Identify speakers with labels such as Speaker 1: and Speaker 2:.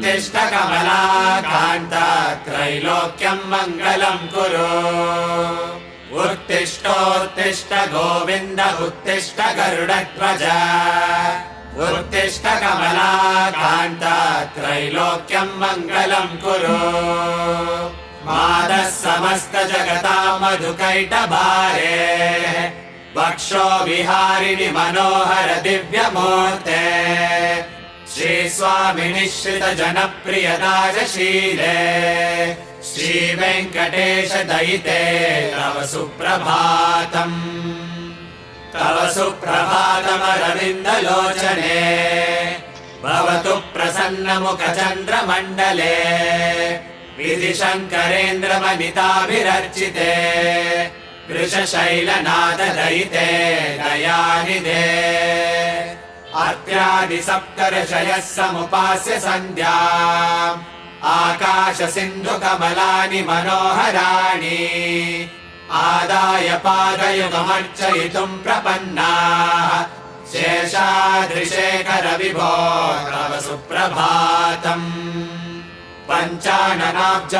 Speaker 1: उत्तिष्ठ कमलाकान्त त्रैलोक्यं मङ्गलं कुरु उत्तिष्ठोत्तिष्ठ गोविन्द उत्तिष्ठ गरुडध्वज उत्तिष्ठ कमलाकान्त त्रैलोक्यं मङ्गलं कुरु मादः समस्त जगतां मधुकैटभारे वक्षो विहारिणि मनोहर दिव्यमूर्ते श्रीस्वामिनि श्रित जनप्रिय राजशीले श्रीवेङ्कटेश दयिते तव सुप्रभातम् तव सुप्रभातमरविन्दलोचने भवतु प्रसन्नमुखचन्द्रमण्डले विधिशङ्करेन्द्रमनिताभिरर्चिते वृषशैलनाथदयिते दयानिधे अर्त्यादिसप्तर्षयः समुपास्य सन्ध्या आकाश सिन्धुकमलानि मनोहराणि आदाय पादयुगमर्चयितुम् प्रपन्नाः शेषाद्रिशेखर विभो तव सुप्रभातम् पञ्चाननाब्ज